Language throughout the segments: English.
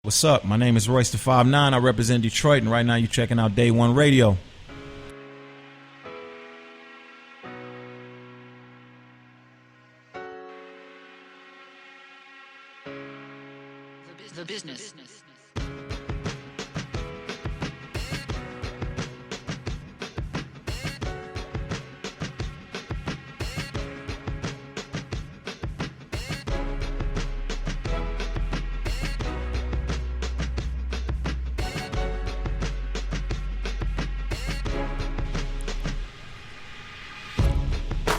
What's up? My name is Royce the 5'9". I represent Detroit, and right now you're checking out Day One Radio. The business.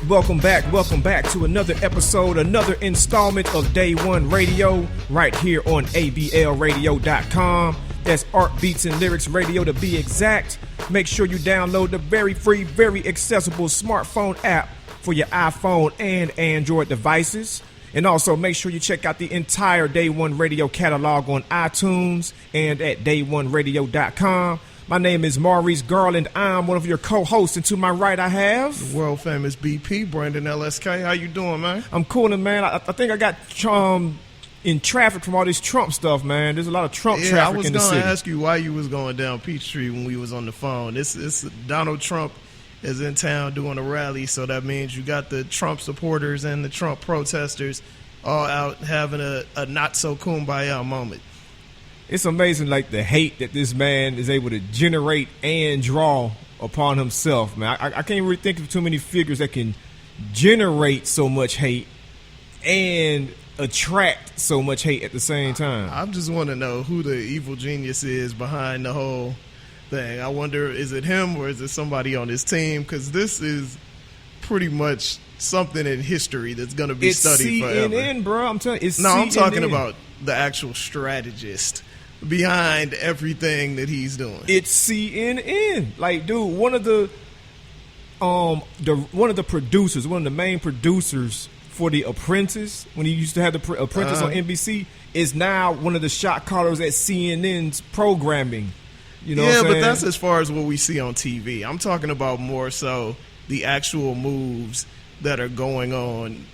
Welcome back to another episode, another installment of Day One Radio, right here on ablradio.com. That's Art Beats and Lyrics Radio to be exact. Make sure you download the very free, very accessible smartphone app for your iPhone and Android devices. And also make sure you check out the entire Day One Radio catalog on iTunes and at day1radio.com. My name is Maurice Garland. I'm one of your co-hosts, and to my right I have... the world famous BP, Brandon LSK. How you doing, man? I'm coolin', man. I think I got in traffic from all this Trump stuff, man. There's a lot of Trump traffic in the city. I was going to ask you why you was going down Peachtree when we was on the phone. This Donald Trump is in town doing a rally, so that means you got the Trump supporters and the Trump protesters all out having a not-so-kumbaya moment. It's amazing, like, the hate that this man is able to generate and draw upon himself, man. I can't really think of too many figures that can generate so much hate and attract so much hate at the same time. I just want to know who the evil genius is behind the whole thing. I wonder, is it him or is it somebody on his team? Because this is pretty much something in history that's going to be studied forever. It's CNN, bro. I'm telling you, it's CNN. I'm talking about the actual strategist behind everything that he's doing. It's CNN. Like, dude, one of the producers, one of the main producers for The Apprentice, when he used to have The Apprentice on NBC, is now one of the shot callers at CNN's programming. You know what I'm saying? But that's as far as what we see on TV. I'm talking about more so the actual moves that are going on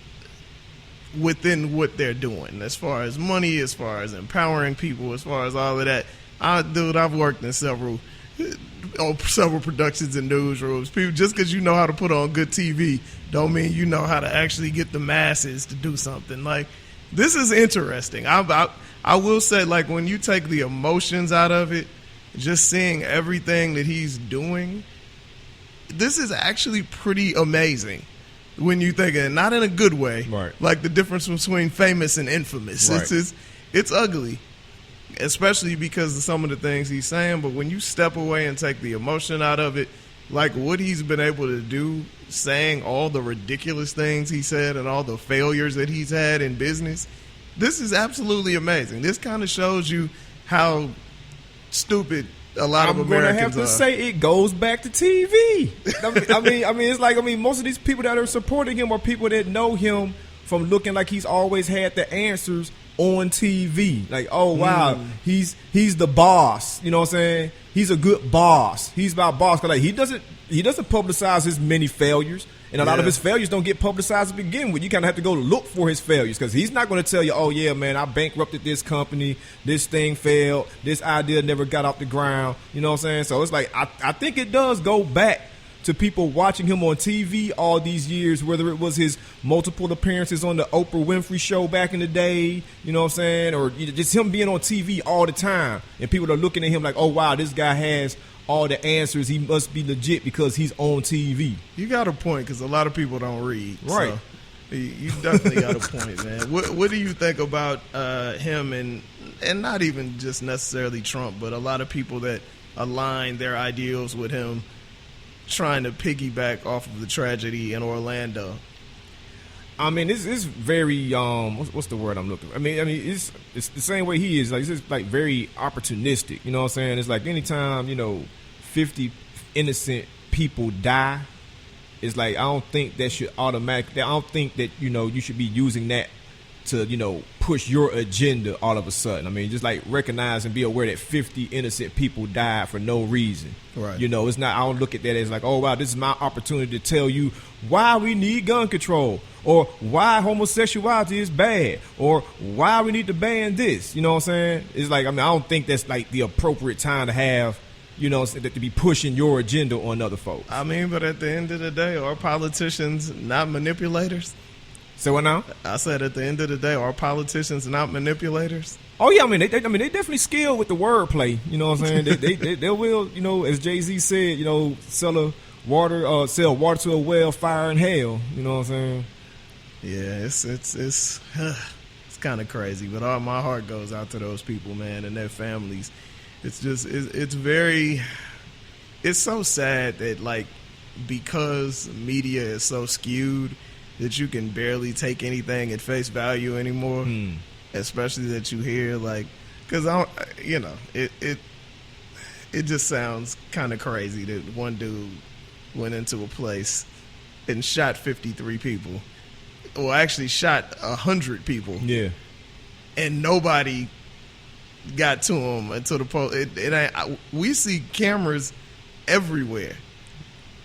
within what they're doing, as far as money, as far as empowering people, as far as all of that. I've worked in several productions and newsrooms. People, just because you know how to put on good TV don't mean you know how to actually get the masses to do something. Like, this is interesting. I will say, like, when you take the emotions out of it, just seeing everything that he's doing, this is actually pretty amazing. When you think of it, not in a good way, right? Like the difference between famous and infamous. Right. It's ugly, especially because of some of the things he's saying. But when you step away and take the emotion out of it, like what he's been able to do, saying all the ridiculous things he said and all the failures that he's had in business, this is absolutely amazing. This kind of shows you how stupid a lot of Americans are. I'm gonna have to say it goes back to TV. I mean, it's like, most of these people that are supporting him are people that know him from looking like he's always had the answers on TV. Like, oh wow, he's the boss. You know what I'm saying? He's a good boss. He's about boss. Cause like he doesn't publicize his many failures. And a lot of his failures don't get publicized to begin with. You kind of have to go look for his failures because he's not going to tell you, oh, yeah, man, I bankrupted this company. This thing failed. This idea never got off the ground. You know what I'm saying? So it's like I think it does go back to people watching him on TV all these years, whether it was his multiple appearances on the Oprah Winfrey Show back in the day, you know what I'm saying, or just him being on TV all the time. And people are looking at him like, oh, wow, this guy has all the answers. He must be legit because he's on TV. You got a point because a lot of people don't read. Right. So you definitely got a point, man. What do you think about him and not even just necessarily Trump, but a lot of people that align their ideals with him trying to piggyback off of the tragedy in Orlando? I mean, it's very what's the word I'm looking for? I mean, it's the same way he is. Like, it's just like very opportunistic. You know what I'm saying? It's like anytime 50 innocent people die, it's like I don't think that should automatically. I don't think that you should be using that to push your agenda all of a sudden. I mean, just like recognize and be aware that 50 innocent people died for no reason. Right. You know, it's not. I don't look at that as like, oh wow, this is my opportunity to tell you why we need gun control, or why homosexuality is bad, or why we need to ban this. You know what I'm saying? It's like, I mean, I don't think that's like the appropriate time to have, you know, to be pushing your agenda on other folks. I mean, but at the end of the day, are politicians not manipulators? So what now? I said at the end of the day, are politicians not manipulators? Oh yeah, I mean, they definitely skilled with the wordplay. You know what I'm saying? they will, you know, as Jay-Z said, you know, sell water to a well, fire in hell. You know what I'm saying? Yeah, it's kind of crazy, but all my heart goes out to those people, man, and their families. It's just it's so sad that, like, because media is so skewed that you can barely take anything at face value anymore. Especially that you hear, like, because it just sounds kind of crazy that one dude went into a place and shot 53 people, or actually shot 100 people. Yeah, and nobody got to him until the police. We see cameras everywhere.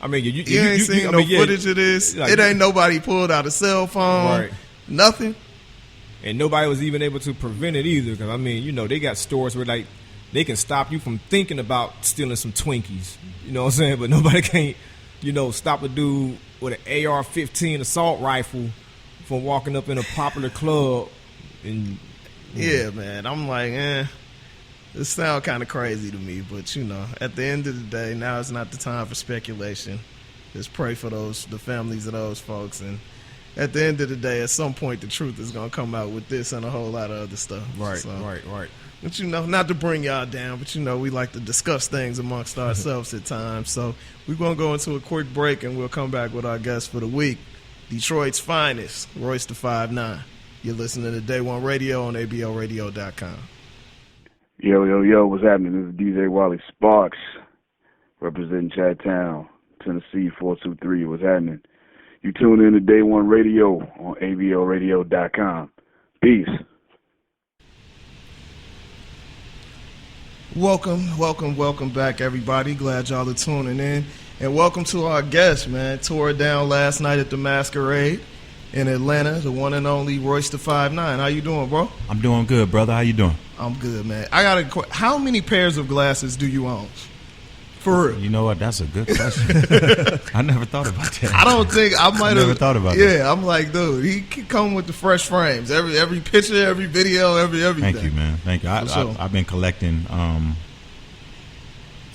I mean, you ain't seen no footage of this. Like, it ain't nobody pulled out a cell phone. Right. Nothing. And nobody was even able to prevent it either. Because, I mean, you know, they got stores where, like, they can stop you from thinking about stealing some Twinkies. You know what I'm saying? But nobody can't, you know, stop a dude with an AR-15 assault rifle from walking up in a popular club. And yeah, man. I'm like, this sounds kind of crazy to me. But, you know, at the end of the day, now is not the time for speculation. Just pray for the families of those folks. And at the end of the day, at some point, the truth is going to come out with this and a whole lot of other stuff. Right, so, right. But, you know, not to bring y'all down, but, you know, we like to discuss things amongst ourselves at times. So we're going to go into a quick break, and we'll come back with our guest for the week, Detroit's finest, Royce the 5'9". You're listening to Day One Radio on ABLRadio.com. Yo, what's happening? This is DJ Wally Sparks, representing Chattown, Tennessee, 423. What's happening? You tune in to Day One Radio on ABLRadio.com. Peace. Welcome back, everybody. Glad y'all are tuning in. And welcome to our guest, man. Tore down last night at the Masquerade in Atlanta, the one and only Royce the 5'9". How you doing, bro? I'm doing good, brother. How you doing? I'm good, man. I got how many pairs of glasses do you own? For real. You know what? That's a good question. I never thought about that. I don't think I might have never thought about that. Yeah, I'm like, dude, he can come with the fresh frames. Every picture, every video, everything. Thank you, man. Thank you. I've been collecting.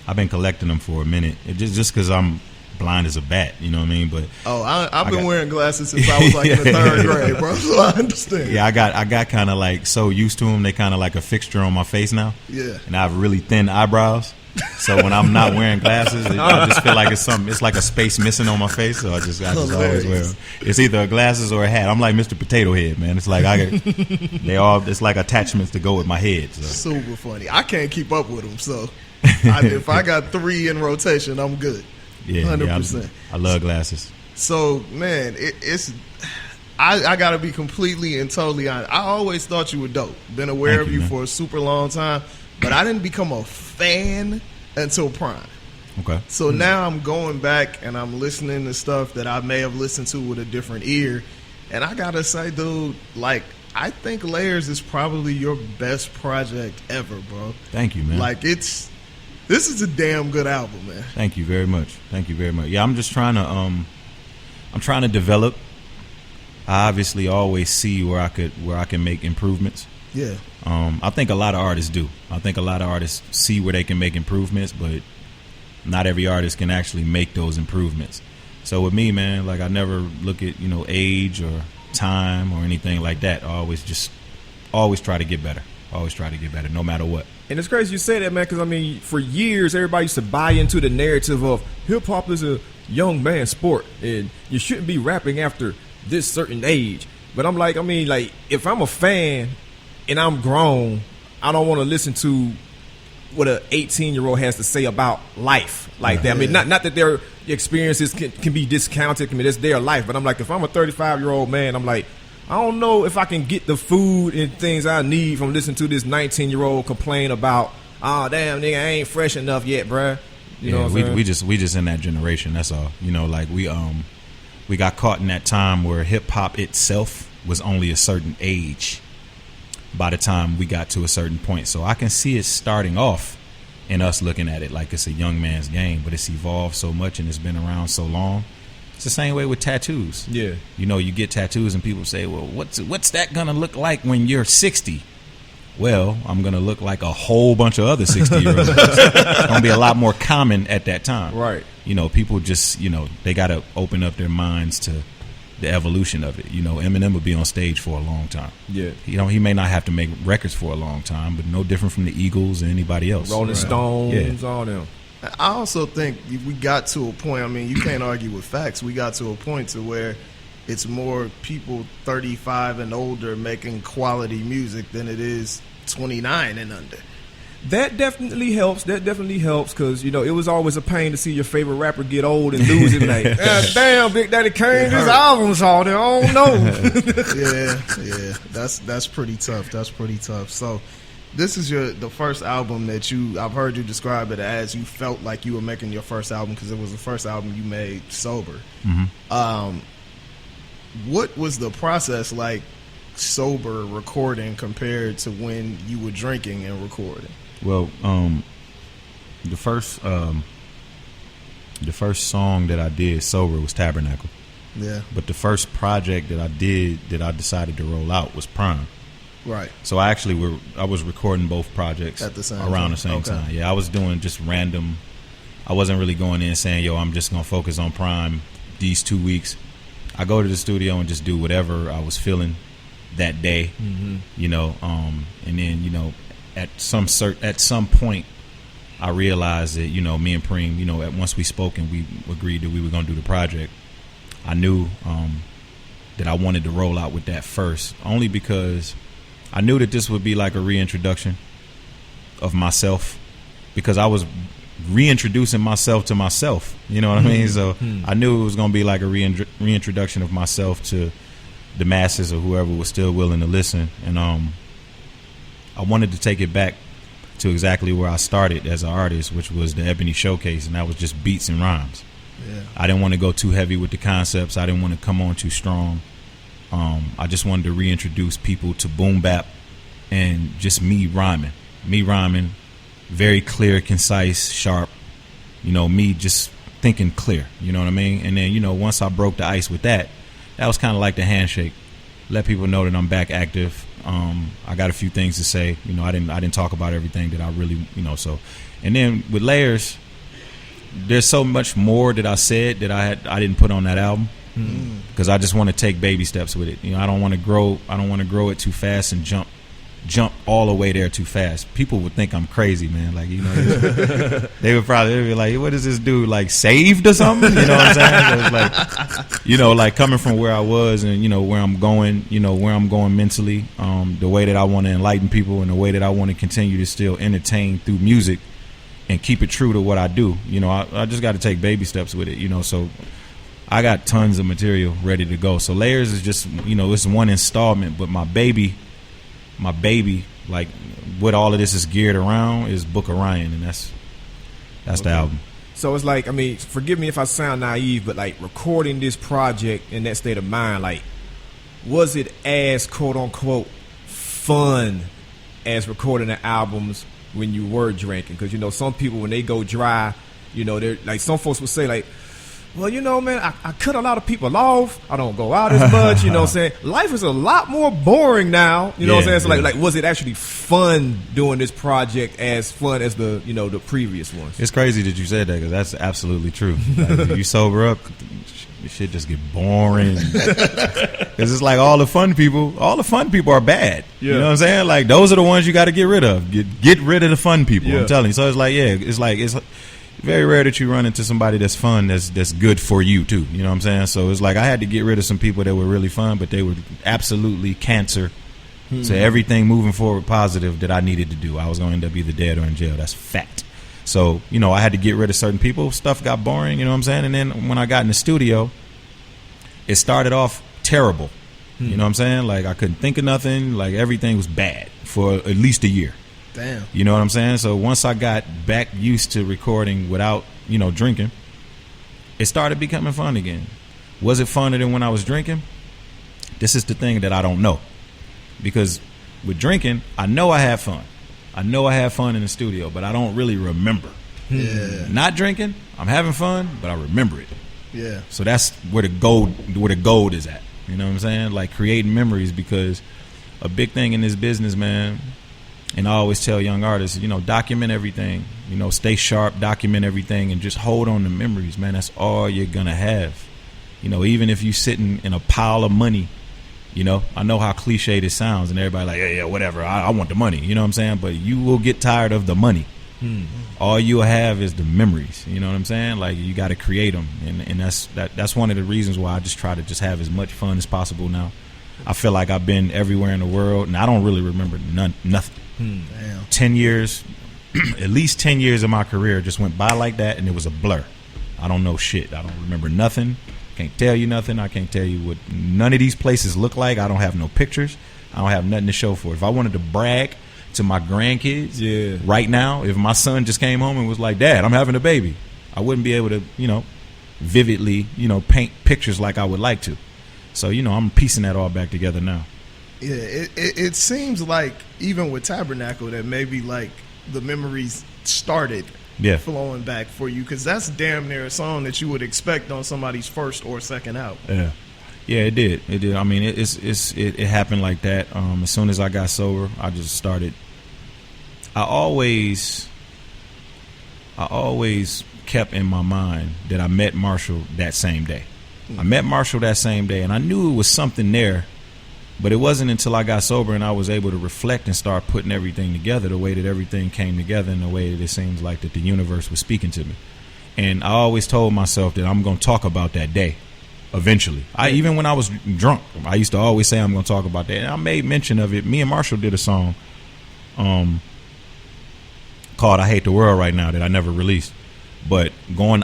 I've been collecting them for a minute. Just because I'm blind as a bat, you know what I mean? But I've been wearing glasses since I was like in the third grade, bro. So I understand. Yeah, I got kind of like so used to them. They kind of like a fixture on my face now. Yeah, and I have really thin eyebrows. So when I'm not wearing glasses, I just feel like it's something. It's like a space missing on my face. So I just always wear them. It's either glasses or a hat. I'm like Mr. Potato Head, man. It's like it's like attachments to go with my head. So. Super funny. I can't keep up with them. So if I got 3 in rotation, I'm good. Yeah, 100%. I love glasses. So man, I gotta be completely and totally honest. I always thought you were dope. Been aware of you for a super long time. But I didn't become a fan until Prime. Okay. So now I'm going back and I'm listening to stuff that I may have listened to with a different ear. And I got to say, dude, like, I think Layers is probably your best project ever, bro. Thank you, man. Like, this is a damn good album, man. Thank you very much. Yeah, I'm just trying to develop. I obviously always see where I can make improvements. Yeah. I think a lot of artists do. I think a lot of artists see where they can make improvements, but not every artist can actually make those improvements. So with me, man, like I never look at, age or time or anything like that. I always try to get better. No matter what. And it's crazy you say that, man, because, I mean, for years, everybody used to buy into the narrative of hip-hop is a young man's sport, and you shouldn't be rapping after this certain age. But I'm like, if I'm a fan and I'm grown, I don't want to listen to what an 18-year-old has to say about life like that. I mean, not that their experiences can be discounted. I mean, it's their life. But I'm like, if I'm a 35-year-old man, I'm like, I don't know if I can get the food and things I need from listening to this 19-year-old complain about, oh damn nigga, I ain't fresh enough yet, bruh. You know what I'm saying? we just in that generation. That's all. You know, like we got caught in that time where hip hop itself was only a certain age by the time we got to a certain point. So I can see it starting off and us looking at it like it's a young man's game, but it's evolved so much and it's been around so long. It's the same way with tattoos. Yeah. You know, you get tattoos and people say, well, what's that gonna look like when you're 60? Well, I'm gonna look like a whole bunch of other 60-year-olds. It's gonna be a lot more common at that time. Right. You know, people just, you know, they gotta open up their minds to the evolution of it. You know, Eminem will be on stage for a long time. Yeah. You know, he may not have to make records for a long time, but no different from the Eagles or anybody else. Rolling Stones, all them. I also think we got to a point, I mean, you can't argue with facts. We got to a point to where it's more people 35 and older making quality music than it is 29 and under. That definitely helps. Because, you know, it was always a pain to see your favorite rapper get old and lose it. Like, damn, Big Daddy Kane, his album's all there. I don't know. yeah. That's pretty tough. So this is the first album that I've heard you describe it as you felt like you were making your first album because it was the first album you made sober. Mm-hmm. What was the process like sober recording compared to when you were drinking and recording? Well, the first song that I did sober was Tabernacle. Yeah. But the first project that I decided to roll out was Prime. Right. So I was recording both projects at the same around the same time. Yeah, I was doing just random. I wasn't really going in saying, yo, I'm just gonna focus on Prime these 2 weeks. I go to the studio and just do whatever I was feeling that day, you know, and then, you know, at some point I realized that, you know, me and Prhyme, you know, once we spoke and we agreed that we were going to do the project, I knew that I wanted to roll out with that first, only because I knew that this would be like a reintroduction of myself, because I was reintroducing myself to myself, you know what I mean? So I knew it was going to be like a reintroduction of myself to the masses or whoever was still willing to listen. And I wanted to take it back to exactly where I started as an artist, which was the Ebony Showcase, and that was just beats and rhymes. Yeah. I didn't want to go too heavy with the concepts. I didn't want to come on too strong. I just wanted to reintroduce people to boom bap and just me rhyming, very clear, concise, sharp, you know, me just thinking clear, you know what I mean? And then, you know, once I broke the ice with that was kind of like the handshake. Let people know that I'm back active. I got a few things to say. You know, I didn't talk about everything that I really, you know, so. And then with Layers, there's so much more that I said that I didn't put on that album, because I just want to take baby steps with it. You know, I don't want to grow it too fast and jump all the way there too fast. People would think I'm crazy, man. Like, you know, they would be like, what is this dude, like, saved or something? You know what I'm saying? So it's like, you know, like coming from where I was and, you know, where I'm going mentally, the way that I want to enlighten people and the way that I want to continue to still entertain through music and keep it true to what I do. You know, I just got to take baby steps with it, you know, so I got tons of material ready to go. So Layers is just, you know, it's one installment, but my baby, like what all of this is geared around is Book of Ryan, and that's the album. So it's like, I mean, forgive me if I sound naive, but like recording this project in that state of mind, like, was it as quote unquote fun as recording the albums when you were drinking? Because, you know, some people, when they go dry, you know, they're like, some folks would say like, well, you know, man, I cut a lot of people off. I don't go out as much, you know what I'm saying? Life is a lot more boring now, you know what I'm saying? So like, was it actually fun doing this project as fun as the, you know, the previous ones? It's crazy that you said that, because that's absolutely true. Like, if you sober up, shit just get boring. Because it's like all the fun people are bad. Yeah. You know what I'm saying? Like, those are the ones you got to get rid of. Get rid of the fun people. Yeah. I'm telling you. So it's like, it's very rare that you run into somebody that's fun, that's good for you too. You know what I'm saying? So it's like I had to get rid of some people that were really fun, but they were absolutely cancer to everything moving forward positive that I needed to do. I was going to end up either dead or in jail. That's fact. So, you know, I had to get rid of certain people. Stuff got boring, you know what I'm saying? And then when I got in the studio, it started off terrible. You know what I'm saying? Like, I couldn't think of nothing. Like, everything was bad for at least a year. Damn. You know what I'm saying? So once I got back used to recording without, drinking, it started becoming fun again. Was it funner than when I was drinking? This is the thing that I don't know. Because with drinking, I know I have fun. I know I have fun in the studio, but I don't really remember. Yeah. Not drinking, I'm having fun, but I remember it. Yeah. So that's where the gold is at. You know what I'm saying? Like, creating memories, because a big thing in this business, man, and I always tell young artists, document everything. Stay sharp, document everything, and just hold on to memories, man. That's all you're going to have. Even if you're sitting in a pile of money, I know how cliche this sounds, and everybody like, yeah, whatever. I want the money. You know what I'm saying? But you will get tired of the money. All you'll have is the memories. You know what I'm saying? Like, you got to create them, and that's one of the reasons why I just try to just have as much fun as possible now. I feel like I've been everywhere in the world, and I don't really remember nothing. Damn. 10 years, at least 10 years of my career just went by like that, and it was a blur. I don't know shit. I don't remember nothing. Can't tell you nothing. I can't tell you what none of these places look like. I don't have no pictures. I don't have nothing to show for it. If I wanted to brag to my grandkids right now, if my son just came home and was like, Dad, I'm having a baby, I wouldn't be able to, vividly, paint pictures like I would like to. So, I'm piecing that all back together now. Yeah, it seems like even with Tabernacle that maybe like the memories started flowing back for you, because that's damn near a song that you would expect on somebody's first or second album. Yeah, it did. I mean, it happened like that. As soon as I got sober, I just started. I always kept in my mind that I met Marshall that same day. I met Marshall that same day, and I knew it was something there. But it wasn't until I got sober and I was able to reflect and start putting everything together, the way that everything came together, in the way that it seems like that the universe was speaking to me. And I always told myself that I'm going to talk about that day eventually. Even when I was drunk, I used to always say I'm going to talk about that. And I made mention of it. Me and Marshall did a song called I Hate the World Right Now that I never released. But going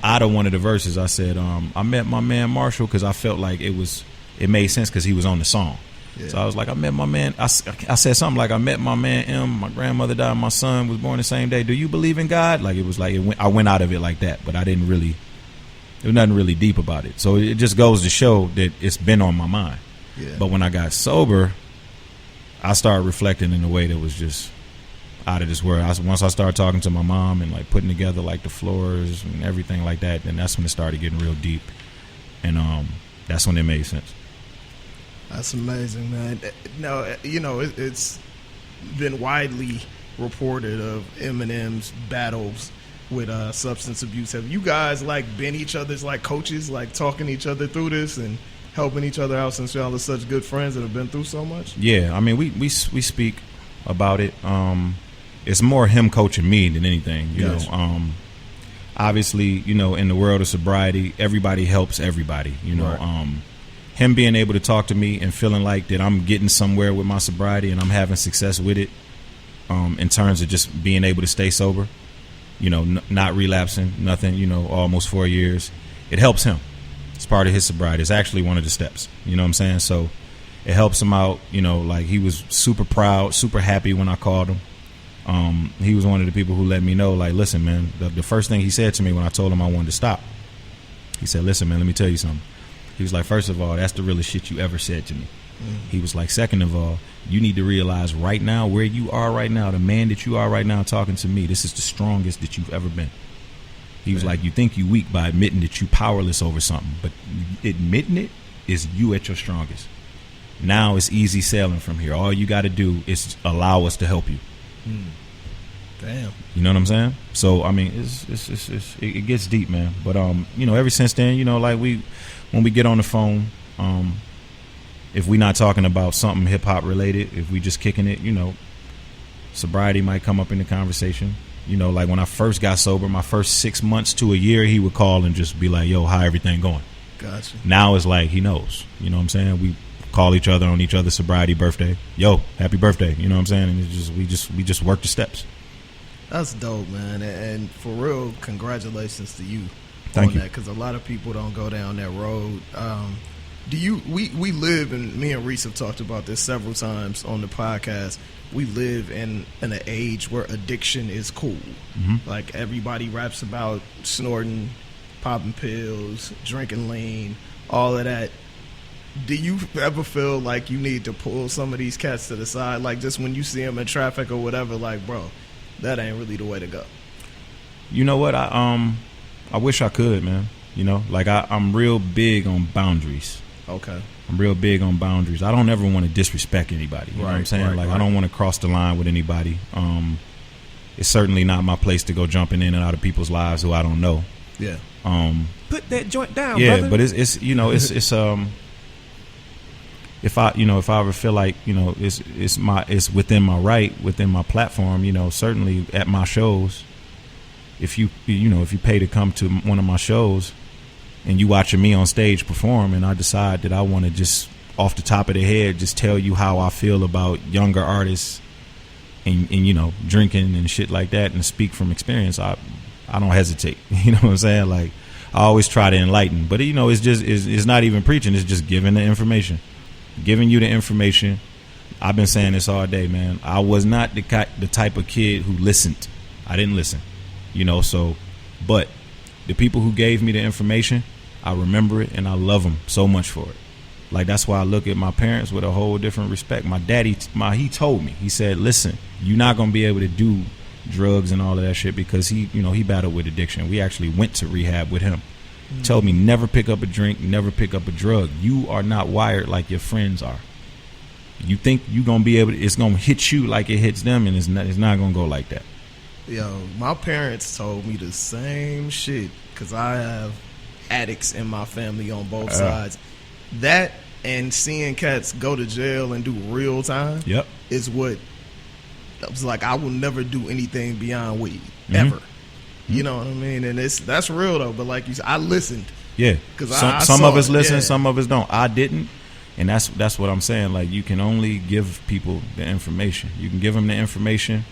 out of one of the verses, I said, I met my man Marshall because I felt like it made sense because he was on the song. Yeah. So I was like, I met my man. I said something like, I met my man M. My grandmother died. My son was born the same day. Do you believe in God? Like, it was like I went out of it like that, but I didn't really. There was nothing really deep about it. So it just goes to show that it's been on my mind. Yeah. But when I got sober, I started reflecting in a way that was just out of this world. Once I started talking to my mom and like putting together like the floors and everything like that, then that's when it started getting real deep, and that's when it made sense. That's amazing, man. Now, it's been widely reported of Eminem's battles with substance abuse. Have you guys like been each other's like coaches, like talking each other through this and helping each other out, since y'all are such good friends that have been through so much? Yeah, I mean, we speak about it. It's more him coaching me than anything, you know. Obviously, in the world of sobriety, everybody helps everybody, Right. Him being able to talk to me and feeling like that I'm getting somewhere with my sobriety and I'm having success with it, in terms of just being able to stay sober, not relapsing, nothing, almost 4 years. It helps him. It's part of his sobriety. It's actually one of the steps, you know what I'm saying? So it helps him out, like he was super proud, super happy when I called him. He was one of the people who let me know, like, listen, man, the first thing he said to me when I told him I wanted to stop, he said, listen, man, let me tell you something. He was like, first of all, that's the realest shit you ever said to me. He was like, second of all, you need to realize right now where you are right now, the man that you are right now talking to me, this is the strongest that you've ever been. He was like, you think you weak by admitting that you powerless over something, but admitting it is you at your strongest. Now it's easy sailing from here. All you got to do is allow us to help you. Damn. You know what I'm saying? So I mean, it gets deep, man. But ever since then, like when we get on the phone, if we not talking about something hip hop related, if we just kicking it, sobriety might come up in the conversation. Like when I first got sober, my first 6 months to a year, he would call and just be like, "Yo, how everything going?" Gotcha. Now it's like he knows. You know what I'm saying? We call each other on each other's sobriety birthday. Yo, happy birthday. You know what I'm saying? And it's just we just work the steps. That's dope, man. And for real, congratulations to you. Thank you. Because a lot of people don't go down that road. We live, and me and Reese have talked about this several times on the podcast. We live in an age where addiction is cool. Mm-hmm. Like, everybody raps about snorting, popping pills, drinking lean, all of that. Do you ever feel like you need to pull some of these cats to the side? Like, just when you see them in traffic or whatever, like, bro, that ain't really the way to go. You know what? I wish I could, man. You know, like I'm real big on boundaries. Okay. I'm real big on boundaries. I don't ever want to disrespect anybody. You know what I'm saying? I don't want to cross the line with anybody. It's certainly not my place to go jumping in and out of people's lives who I don't know. Yeah. Put that joint down, yeah, brother. but it's you know, it's if I ever feel like, you know, it's within my right, within my platform, you know, certainly at my shows, if you pay to come to one of my shows and you watching me on stage perform, and I decide that I want to just off the top of the head just tell you how I feel about younger artists and you know, drinking and shit like that, and speak from experience, I don't hesitate. You know what I'm saying? Like, I always try to enlighten, but you know, it's not even preaching, it's just giving the information. Giving you the information. I've been saying this all day, man. I was not the type of kid who listened. I didn't listen, you know. So, but the people who gave me the information, I remember it and I love them so much for it. Like, that's why I look at my parents with a whole different respect. My daddy, he told me, he said, "Listen, you're not gonna be able to do drugs and all of that shit," because he battled with addiction. We actually went to rehab with him. Told me, never pick up a drink, never pick up a drug. You are not wired like your friends are. You think you're gonna be able to, it's gonna hit you like it hits them, and it's not gonna go like that. Yo, my parents told me the same shit, because I have addicts in my family on both sides. That and seeing cats go to jail and do real time is what I was like, I will never do anything beyond weed, ever. You know what I mean? And that's real though. But like you said, I listened. Yeah, because some of us listen, some of us don't. I didn't, and that's what I'm saying. Like, you can only give people the information. You can give them the information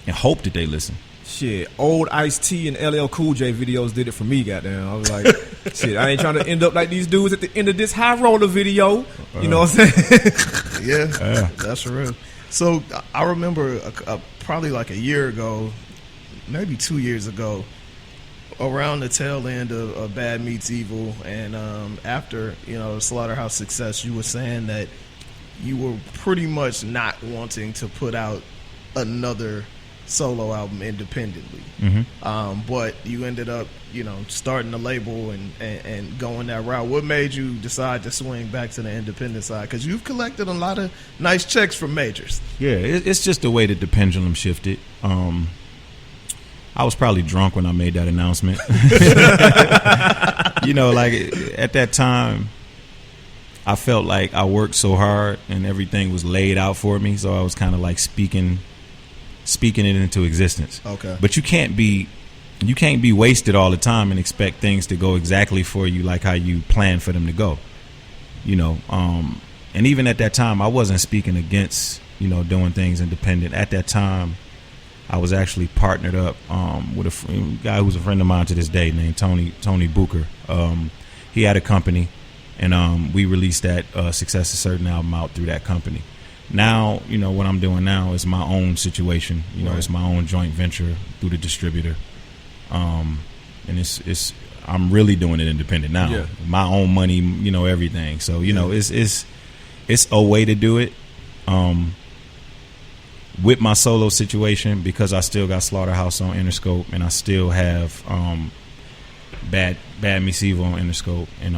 and hope that they listen. Shit, old Ice-T and LL Cool J videos did it for me, goddamn. I was like, shit, I ain't trying to end up like these dudes at the end of this High Roller video. You know what I'm saying? Yeah, that's real. So I remember probably like a year ago, maybe 2 years ago, around the tail end of Bad Meets Evil, and after, you know, Slaughterhouse success, you were saying that you were pretty much not wanting to put out another solo album independently. But you ended up, you know, starting the label and going that route. What made you decide to swing back to the independent side? Because you've collected a lot of nice checks from majors. Yeah, it's just the way that the pendulum shifted. I was probably drunk when I made that announcement. You know, like, at that time, I felt like I worked so hard and everything was laid out for me, so I was kind of like speaking it into existence. Okay. But you can't be wasted all the time and expect things to go exactly for you like how you plan for them to go. You know, and even at that time, I wasn't speaking against, you know, doing things independent. At that time, I was actually partnered up with a guy who's a friend of mine to this day named Tony Booker. He had a company, and we released that Success is Certain album out through that company. Now, you know, what I'm doing now is my own situation. You know, it's my own joint venture through the distributor. And it's I'm really doing it independent now. Yeah. My own money, you know, everything. So, you know, it's a way to do it. With my solo situation, because I still got Slaughterhouse on Interscope, and I still have Bad Meets Evil on Interscope, and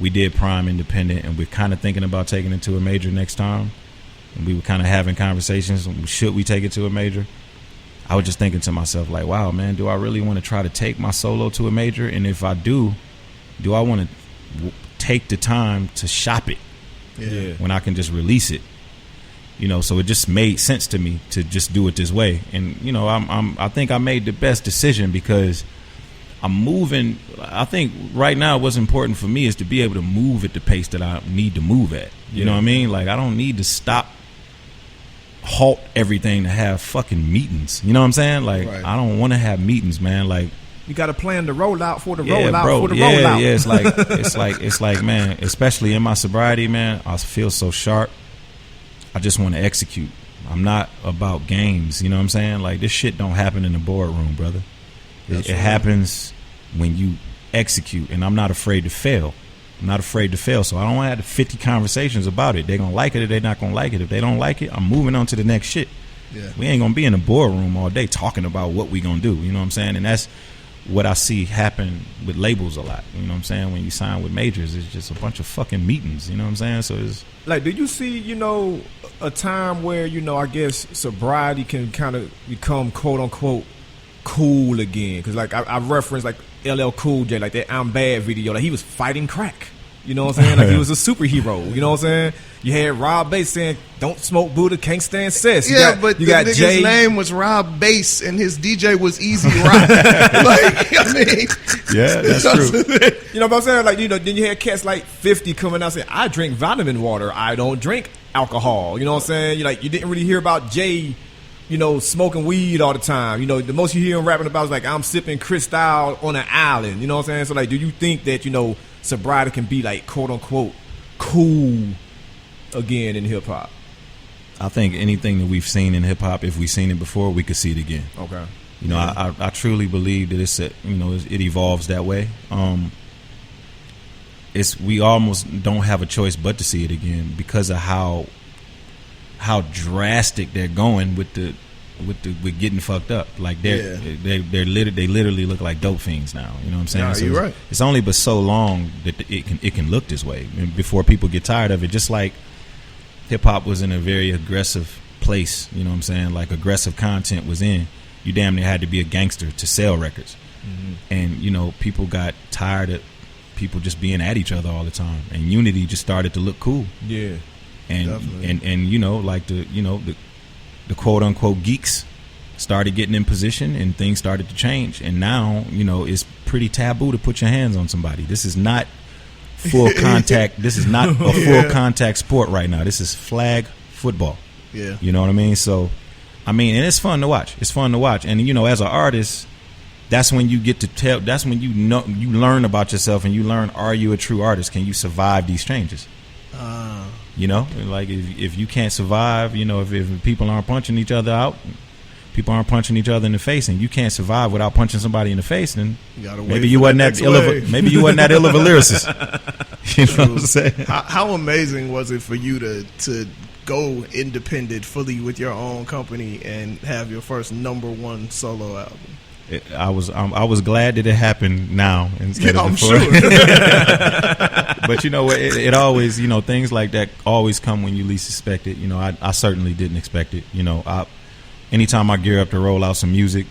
we did Prime independent, and we're kind of thinking about taking it to a major next time. And we were kind of having conversations, should we take it to a major? I was just thinking to myself, like, wow, man, do I really want to try to take my solo to a major? And if I do I want to take the time to shop it when I can just release it? You know, so it just made sense to me to just do it this way. And, you know, I think I made the best decision, because I'm moving. I think right now what's important for me is to be able to move at the pace that I need to move at. You know what I mean? Like, I don't need to halt everything to have fucking meetings. You know what I'm saying? Like, I don't want to have meetings, man. Like, You got to plan the rollout for the Yeah, rollout bro. for the Yeah, rollout. yeah. It's like, man. Especially in my sobriety, man. I feel so sharp. I just want to execute. I'm not about games. You know what I'm saying? Like, this shit don't happen in the boardroom, brother. It happens when you execute, and I'm not afraid to fail. I'm not afraid to fail, so I don't want to have 50 conversations about it. They're going to like it or they're not going to like it. If they don't like it, I'm moving on to the next shit. Yeah. We ain't going to be in the boardroom all day talking about what we going to do. You know what I'm saying? And that's what I see happen with labels a lot. You know what I'm saying? When you sign with majors, it's just a bunch of fucking meetings. You know what I'm saying? So it's Like, do you see, a time where, I guess sobriety can kind of become quote unquote cool again? Because, like, I referenced, like, LL Cool J, like that I'm Bad video. Like, he was fighting crack. You know what I'm saying? Like, he was a superhero. You know what I'm saying? You had Rob Bass saying, "Don't smoke Buddha, can't stand cess." But you got the nigga's Jay. name was Rob Bass and his DJ was Easy Rock. Like, I mean, yeah, that's true. You know what I'm saying? Like, then you had cats like 50 coming out saying, "I drink vitamin water. I don't drink alcohol." You know what I'm saying? You didn't really hear about Jay, smoking weed all the time. The most you hear him rapping about is like, "I'm sipping Cristal on an island." You know what I'm saying? So, like, do you think that, sobriety can be like, quote unquote, cool again in hip hop? I think anything that we've seen in hip hop, if we've seen it before, we could see it again. Okay. I truly believe that it evolves that way. We almost don't have a choice but to see it again because of how drastic they're going with getting fucked up. Like they literally look like dope fiends now. You know what I'm saying? Nah, So you're right. It's only but so long that it can look this way before people get tired of it. Just like hip hop was in a very aggressive place. You know what I'm saying? Like aggressive content was in. You damn near had to be a gangster to sell records. Mm-hmm. And people got tired of people just being at each other all the time, and unity just started to look cool. Yeah. And definitely. like the quote unquote geeks started getting in position and things started to change, and now it's pretty taboo to put your hands on somebody. This is not full contact. This is not a full contact sport right now. This is flag football. Yeah. You know what I mean? So and it's fun to watch. It's fun to watch. And as an artist, that's when you get to tell, that's when you learn about yourself, and you learn, are you a true artist? Can you survive these changes? Like if you can't survive, if people aren't punching each other out, people aren't punching each other in the face, and you can't survive without punching somebody in the face, then maybe you wasn't that ill of a lyricist. You know what I'm saying? How amazing was it for you to go independent fully with your own company and have your first #1 solo album? I was glad that it happened now instead of before. I'm sure. But it always, things like that always come when you least expect it. I certainly didn't expect it. Anytime I gear up to roll out some music,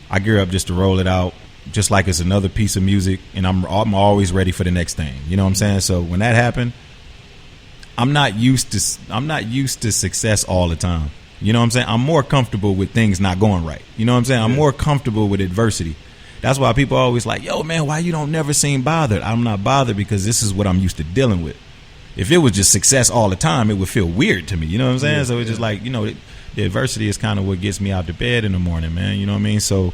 I gear up just to roll it out, just like it's another piece of music, and I'm always ready for the next thing. You know what I'm saying? So when that happened, I'm not used to success all the time. You know what I'm saying? I'm more comfortable with things not going right. You know what I'm saying? I'm more comfortable with adversity. That's why people are always like, "Yo, man, why you don't never seem bothered?" I'm not bothered because this is what I'm used to dealing with. If it was just success all the time, it would feel weird to me. You know what I'm saying? So it's just like, the adversity is kind of what gets me out of bed in the morning, man. You know what I mean? So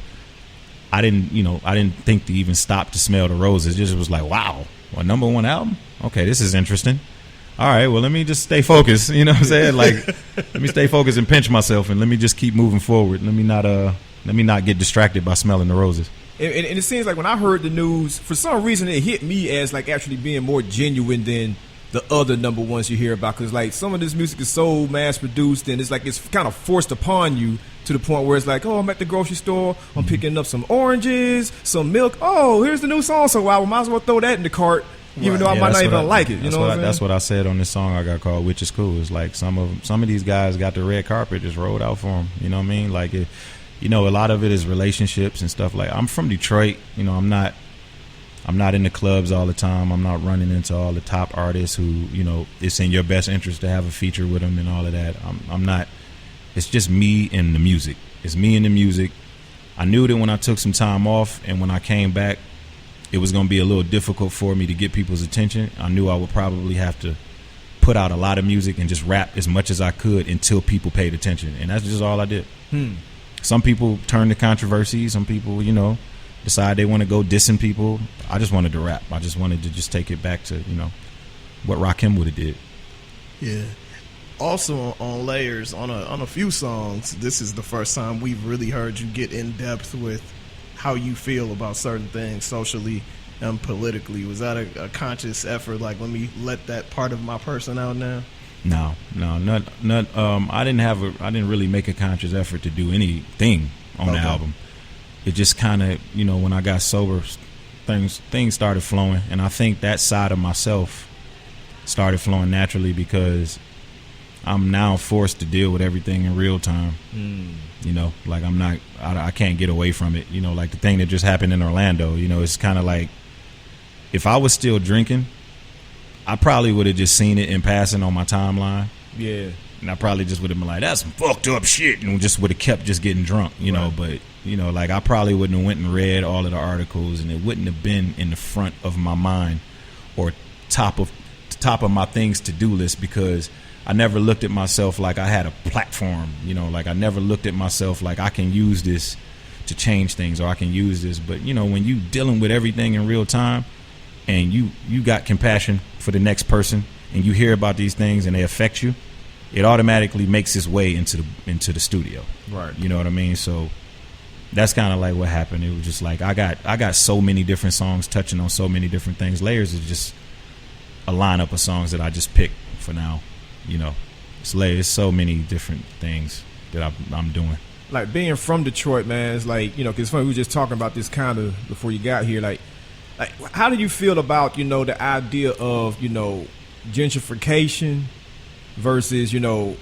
I didn't think to even stop to smell the roses. It just was like, wow, a #1 album? Okay, this is interesting. All right, well, let me just stay focused. You know what I'm saying? Like, let me stay focused and pinch myself, and let me just keep moving forward. Let me not get distracted by smelling the roses. And it seems like when I heard the news, for some reason it hit me as like actually being more genuine than the other #1s you hear about. Because like some of this music is so mass produced, and it's like it's kind of forced upon you to the point where it's like, oh, I'm at the grocery store, I'm picking up some oranges, some milk. Oh, here's the new song, so I might as well throw that in the cart. Even though I might not even like it, That's what I said on this song I got called "Which Is Cool." It's like some of these guys got the red carpet just rolled out for them. You know what I mean? Like, a lot of it is relationships and stuff. Like, I'm from Detroit. I'm not in the clubs all the time. I'm not running into all the top artists who, it's in your best interest to have a feature with them and all of that. I'm not. It's just me and the music. It's me and the music. I knew that when I took some time off and when I came back, it was going to be a little difficult for me to get people's attention. I knew I would probably have to put out a lot of music and just rap as much as I could until people paid attention. And that's just all I did. Some people turned to controversy. Some people, decide they want to go dissing people. I just wanted to rap. I just wanted to just take it back to, you know, what Rakim would have did. Yeah. Also on Layers, on a few songs, this is the first time we've really heard you get in depth with how you feel about certain things socially and politically. Was that a conscious effort? Like, let me let that part of my person out now? No, not. I didn't really make a conscious effort to do anything on the album. It just kind of, you know, when I got sober, things started flowing, and I think that side of myself started flowing naturally because I'm now forced to deal with everything in real time. You know, like I can't get away from it. You know, like the thing that just happened in Orlando, you know, it's kind of like if I was still drinking, I probably would have just seen it in passing on my timeline. Yeah. And I probably just would have been like, that's some fucked up shit, and just would have kept just getting drunk, you know. But, you know, like I probably wouldn't have went and read all of the articles, and it wouldn't have been in the front of my mind or top of my things to do list, because I never looked at myself like I had a platform, you know, like I never looked at myself like I can use this to change things, or I can use this. But, you know, when you dealing with everything in real time and you got compassion for the next person and you hear about these things and they affect you, it automatically makes its way into the studio. Right. You know what I mean? So that's kind of like what happened. It was just like I got so many different songs touching on so many different things. Layers is just a lineup of songs that I just picked for now. You know, it's so many different things that I'm doing. Like being from Detroit, man, it's like, you know, because we were just talking about this kind of before you got here. Like how do you feel about, you know, the idea of, you know, gentrification versus, you know,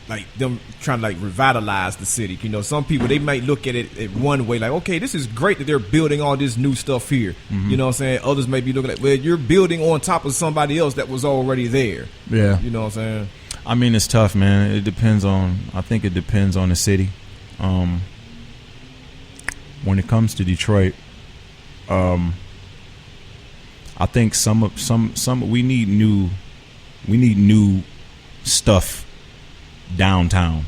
like them trying to like revitalize the city? You know, some people, they might look at it one way, like, okay, this is great that they're building all this new stuff here. You know what I'm saying? Others may be looking at, well, you're building on top of somebody else that was already there. Yeah. You know what I'm saying? I mean, it's tough, man. I think it depends on the city. When it comes to Detroit, I think we need new stuff downtown.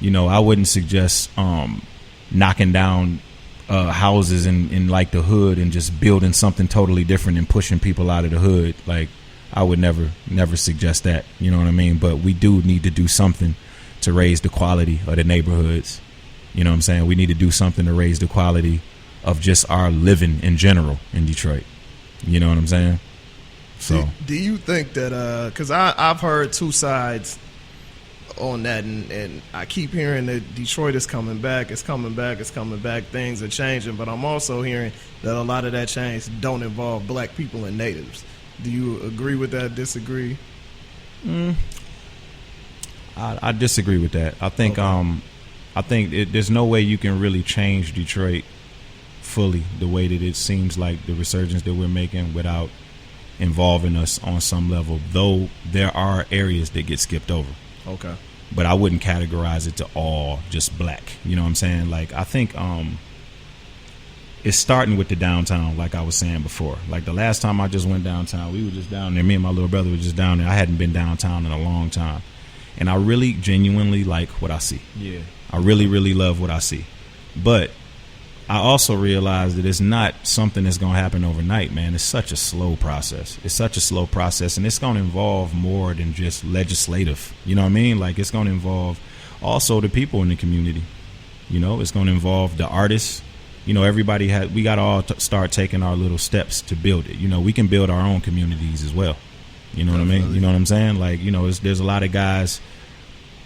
You know, I wouldn't suggest knocking down houses in like the hood and just building something totally different and pushing people out of the hood. Like, I would never suggest that. You know what I mean? But we do need to do something to raise the quality of the neighborhoods. You know what I'm saying? We need to do something to raise the quality of just our living in general in Detroit. You know what I'm saying? So, do you think that? Because I've heard two sides on that, and I keep hearing that Detroit is coming back. It's coming back. It's coming back. Things are changing, but I'm also hearing that a lot of that change don't involve black people and natives. Do you agree with that? Disagree? I disagree with that. I think there's no way you can really change Detroit fully the way that it seems like the resurgence that we're making without involving us on some level, though there are areas that get skipped over. Okay. But I wouldn't categorize it to all just black. You know what I'm saying? Like, I think it's starting with the downtown, like I was saying before. Like, the last time I just went downtown, we were just down there. Me and my little brother were just down there. I hadn't been downtown in a long time. And I really genuinely like what I see. Yeah. I really, really love what I see. But I also realize that it's not something that's going to happen overnight, man. It's such a slow process. It's such a slow process, and it's going to involve more than just legislative. You know what I mean? Like, it's going to involve also the people in the community. You know, it's going to involve the artists. You know, we got to all start taking our little steps to build it. You know, we can build our own communities as well. You know what I mean? You know what I'm saying? Like, you know, there's a lot of guys,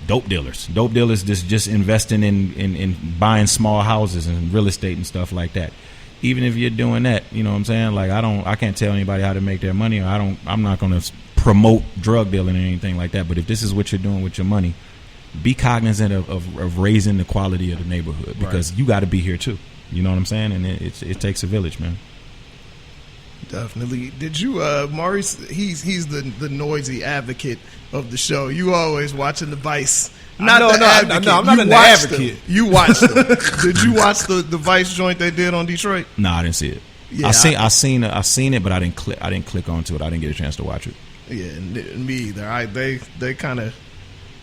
dope dealers just investing in buying small houses and real estate and stuff like that. Even if you're doing that, you know what I'm saying? Like, I can't tell anybody how to make their money, or I'm not going to promote drug dealing or anything like that. But if this is what you're doing with your money, be cognizant of raising the quality of the neighborhood, because you got to be here too. You know what I'm saying? And it takes a village, man. Definitely. Did you, Maurice? He's the noisy advocate of the show. You always watching the Vice. I'm not an advocate. You watched them. Did you watch the Vice joint they did on Detroit? No, I didn't see it. Yeah, I seen it, but I didn't click onto it. I didn't get a chance to watch it. Yeah, me either. They kind of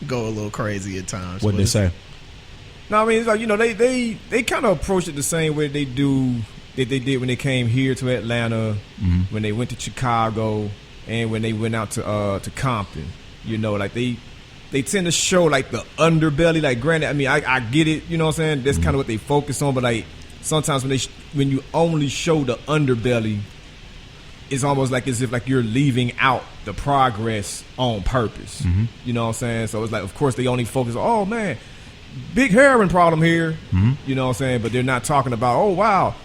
go a little crazy at times. What'd they say? No, I mean, it's like, you know, they kind of approach it the same way they do that they did when they came here to Atlanta, when they went to Chicago, and when they went out to Compton. You know, like they tend to show like the underbelly. Like, granted, I mean, I get it. You know what I'm saying? That's kind of what they focus on. But like sometimes when you only show the underbelly, it's almost like as if like you're leaving out the progress on purpose. You know what I'm saying? So it's like, of course, they only focus on, oh man, big heroin problem here. You know what I'm saying? But they're not talking about, oh wow,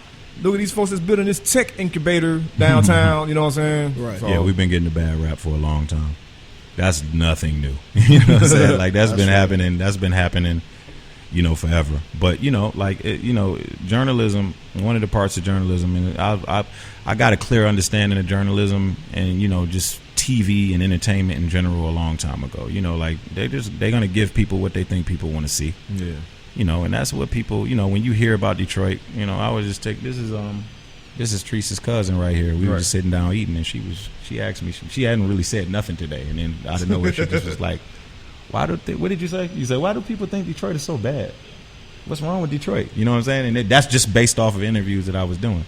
look at these folks that's building this tech incubator downtown. You know what I'm saying? Right. So, yeah, we've been getting a bad rap for a long time. That's nothing new. You know what I'm saying? Like that's been happening. That's been happening, you know, forever. But you know, like you know, journalism. One of the parts of journalism, and I got a clear understanding of journalism, and you know, just TV and entertainment in general a long time ago. You know, like they're gonna give people what they think people want to see. Yeah. You know, and that's what people. You know, when you hear about Detroit, you know, I would just take this is Teresa's cousin right here. We were just sitting down eating, and she asked me. She hadn't really said nothing today, and then out of nowhere she just was like, "What did you say?" You said, "Why do people think Detroit is so bad? What's wrong with Detroit?" You know what I'm saying? And that's just based off of interviews that I was doing,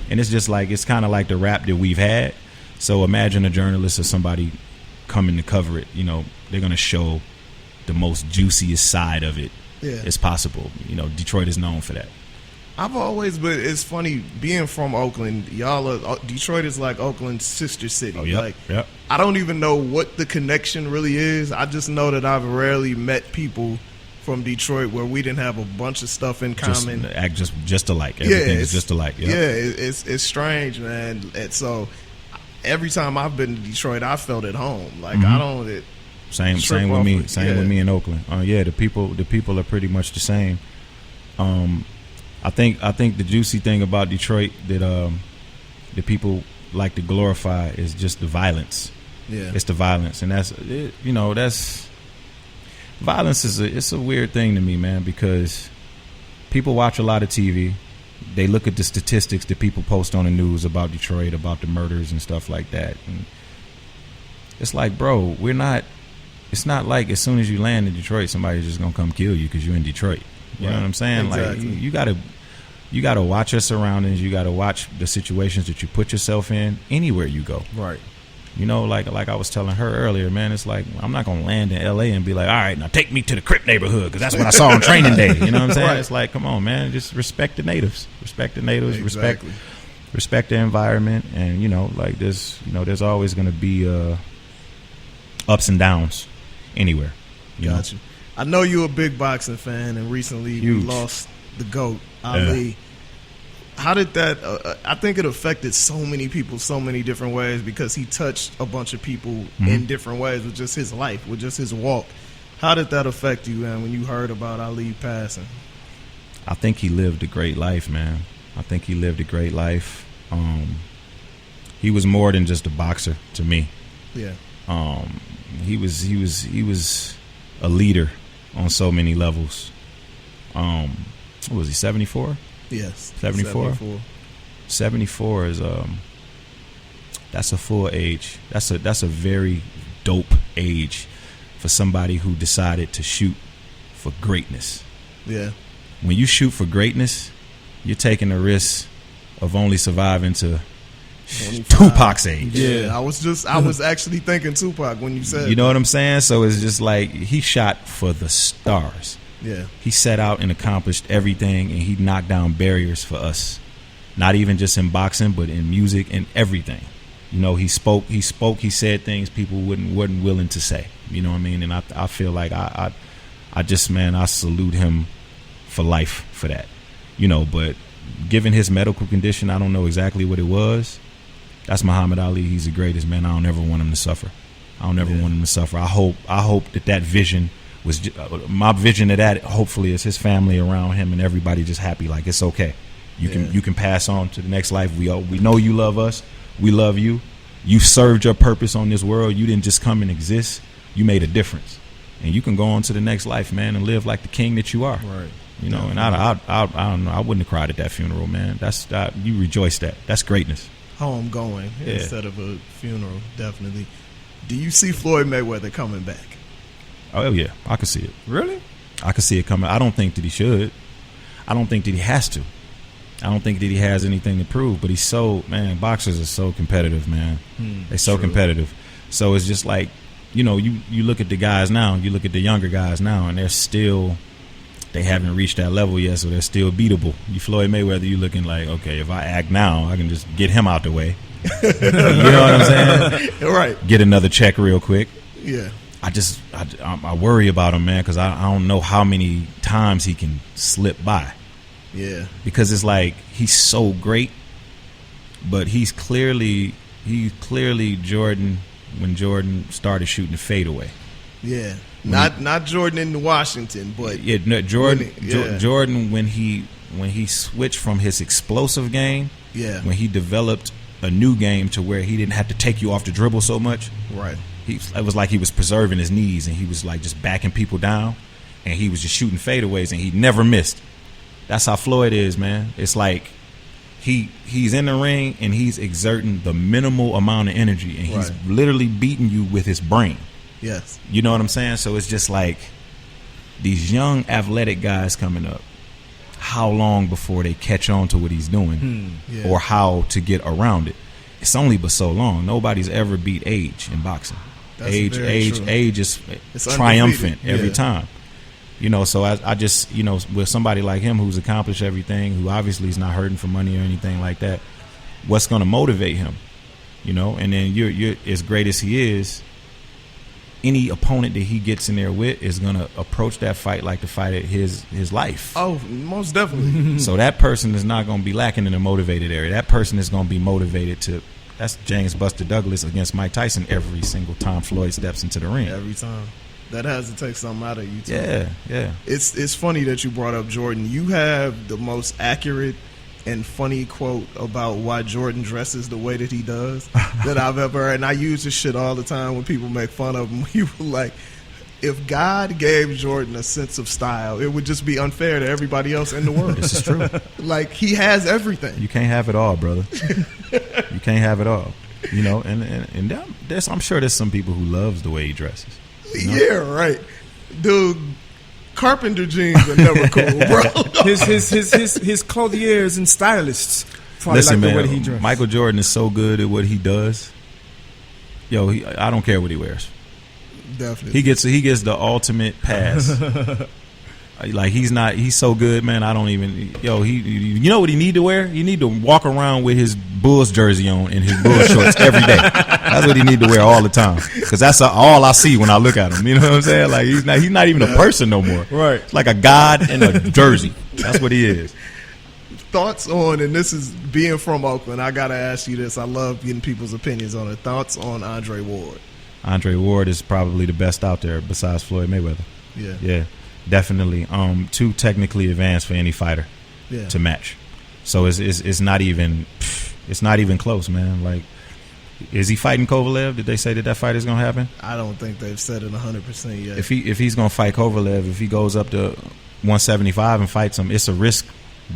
and it's just like it's kind of like the rap that we've had. So imagine a journalist or somebody coming to cover it. You know, they're gonna show the most juiciest side of it as possible. You know, Detroit is known for that. I've always, but it's funny being from Oakland. Detroit is like Oakland's sister city. Oh, yep, like, yep. I don't even know what the connection really is. I just know that I've rarely met people from Detroit where we didn't have a bunch of stuff in common. Act just alike. Everything is just alike. Yep. Yeah, it's strange, man. And so every time I've been to Detroit, I felt at home. Like I don't. Same with me. Same with me in Oakland. Yeah, the people are pretty much the same. I think the juicy thing about Detroit that people like to glorify is just the violence. Yeah, it's the violence, and that's violence is a weird thing to me, man, because people watch a lot of TV. They look at the statistics that people post on the news about Detroit, about the murders and stuff like that, and it's like, bro, it's not like as soon as you land in Detroit, somebody's just gonna come kill you because you're in Detroit. You know what I'm saying? Exactly. Like you gotta watch your surroundings. You gotta watch the situations that you put yourself in anywhere you go. Right. You know, like I was telling her earlier, man. It's like I'm not gonna land in L.A. and be like, all right, now take me to the Crip neighborhood because that's what I saw on training day. You know what I'm saying? Right. It's like, come on, man, just respect the natives. Respect the natives. Exactly. Respect the environment, and you know, like this. You know, there's always gonna be ups and downs anywhere. Gotcha. I know you're a big boxing fan, and recently you lost the GOAT, Ali. Yeah. How did that I think it affected so many people so many different ways because he touched a bunch of people in different ways with just his life, with just his walk. How did that affect you, man, when you heard about Ali passing? I think he lived a great life, man. I think he lived a great life. He was more than just a boxer to me. Yeah. He was a leader on so many levels. What was he, 74? Yes. 74? 74 is that's a full age. That's a very dope age for somebody who decided to shoot for greatness. Yeah. When you shoot for greatness, you're taking a risk of only surviving to 25. Tupac's age. Yeah, I was actually thinking Tupac when you said you know what I'm saying? So it's just like he shot for the stars. Yeah. He set out and accomplished everything, and he knocked down barriers for us. Not even just in boxing, but in music and everything. You know, he said things people wasn't willing to say. You know what I mean? And I feel like I salute him for life for that. You know, but given his medical condition, I don't know exactly what it was. That's Muhammad Ali. He's the greatest, man. I don't ever want him to suffer. I don't ever want him to suffer. I hope that vision was my vision of that. Hopefully, is his family around him and everybody just happy. Like it's okay. You can pass on to the next life. We know you love us. We love you. You served your purpose on this world. You didn't just come and exist. You made a difference, and you can go on to the next life, man, and live like the king that you are. Right. You know, and I don't know. I wouldn't have cried at that funeral, man. You rejoiced that. That's greatness. Home going instead of a funeral, definitely. Do you see Floyd Mayweather coming back? Oh yeah, I can see it. Really? I can see it coming. I don't think that he should. I don't think that he has to. I don't think that he has anything to prove, but he's so, man, boxers are so competitive, man. They're so competitive. So it's just like, you know, you look at the guys now, you look at the younger guys now, and they haven't reached that level yet, so they're still beatable. You Floyd Mayweather, you looking like, okay, if I act now, I can just get him out the way. You know what I'm saying? Right. Get another check real quick. Yeah. I worry about him, man, because I don't know how many times he can slip by. Yeah. Because it's like he's so great, but he's clearly Jordan when Jordan started shooting the fadeaway. Yeah. Not Jordan in Washington, but yeah, no, Jordan when he switched from his explosive game, yeah, when he developed a new game to where he didn't have to take you off the dribble so much. Right. It was like he was preserving his knees, and he was like just backing people down, and he was just shooting fadeaways, and he never missed. That's how Floyd is, man. It's like he's in the ring and he's exerting the minimal amount of energy, and he's literally beating you with his brain. Yes. You know what I'm saying? So it's just like these young athletic guys coming up. How long before they catch on to what he's doing, or how to get around it? It's only but so long. Nobody's ever beat age in boxing. That's Age is triumphant every time. You know, so I just, you know, with somebody like him who's accomplished everything, who obviously is not hurting for money or anything like that, what's going to motivate him? You know, and then you're as great as he is, any opponent that he gets in there with is going to approach that fight like the fight of his life. Oh, most definitely. So that person is not going to be lacking in the motivated area. That person is going to be motivated to. That's James Buster Douglas against Mike Tyson every single time Floyd steps into the ring. Every time. That has to take something out of you too. Yeah. It's funny that you brought up Jordan. You have the most accurate and funny quote about why Jordan dresses the way that he does that I've ever heard. And I use this shit all the time when people make fun of him. You were like, if God gave Jordan a sense of style, it would just be unfair to everybody else in the world. This is true. Like, he has everything. You can't have it all, brother. You can't have it all. You know, and I'm sure there's some people who loves the way he dresses. You know? Yeah, right. Dude, carpenter jeans are never cool, bro. his clothiers and stylists probably Listen, like man, the way he dresses. Michael Jordan is so good at what he does. Yo, I don't care what he wears. Definitely. He gets the ultimate pass. Like he's so good, man. I don't even. Yo, you know what he need to wear? He need to walk around with his Bulls jersey on and his Bulls shorts every day. That's what he need to wear all the time, because that's all I see when I look at him. You know what I'm saying? Like he's not even a person no more. Right. It's like a god in a jersey. That's what he is. Thoughts on, and this is being from Oakland, I gotta ask you this. I love getting people's opinions on it. Thoughts on Andre Ward? Andre Ward is probably the best out there besides Floyd Mayweather. Yeah. Definitely, too technically advanced for any fighter to match. So it's not even close, man. Like, is he fighting Kovalev? Did they say that fight is gonna happen? I don't think they've said it 100% yet. If he's gonna fight Kovalev, if he goes up to 175 and fights him, it's a risk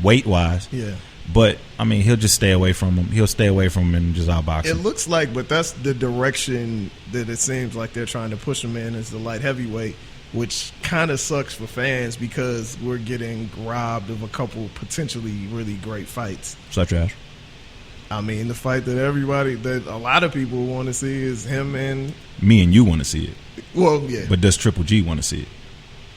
weight wise. Yeah. But I mean, he'll just stay away from him. He'll stay away from him and just outbox him. It looks like, but that's the direction that it seems like they're trying to push him in, is the light heavyweight. Which kind of sucks for fans because we're getting robbed of a couple potentially really great fights. Such as? I mean, the fight that a lot of people want to see is him and... Me and you want to see it. Well, yeah. But does Triple G want to see it?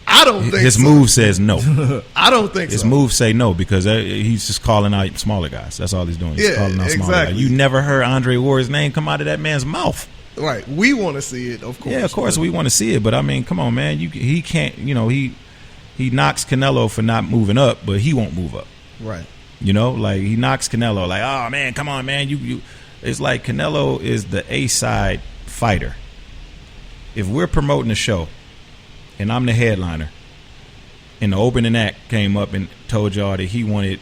I don't think his so. move says no. I don't think his so. His moves say no because he's just calling out smaller guys. That's all he's doing. He's calling out smaller guys. You never heard Andre Ward's name come out of that man's mouth. Right, we want to see it, of course. Yeah, of course we want to see it, but I mean, come on, man. He can't. You know, he knocks Canelo for not moving up, but he won't move up. Right. You know, like he knocks Canelo. Like, oh man, come on, man. You. It's like Canelo is the A-side fighter. If we're promoting a show, and I'm the headliner, and the opening act came up and told y'all that he wanted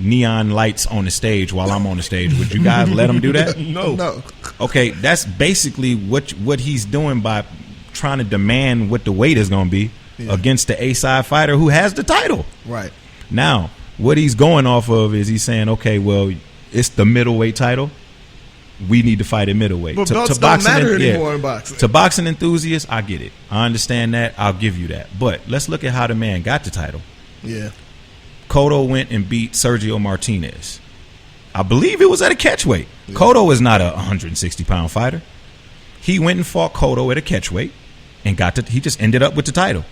neon lights on the stage while I'm on the stage, would you guys let him do that? No. Okay, that's basically what he's doing by trying to demand what the weight is going to be against the A-side fighter who has the title. Right. Now, what he's going off of is he's saying, okay, well, it's the middleweight title. We need to fight at middleweight. But belts don't matter anymore in boxing. To boxing enthusiasts, I get it. I understand that. I'll give you that. But let's look at how the man got the title. Yeah. Cotto went and beat Sergio Martinez. I believe it was at a catchweight. Yeah. Cotto is not a 160-pound fighter. He went and fought Cotto at a catchweight and he just ended up with the title.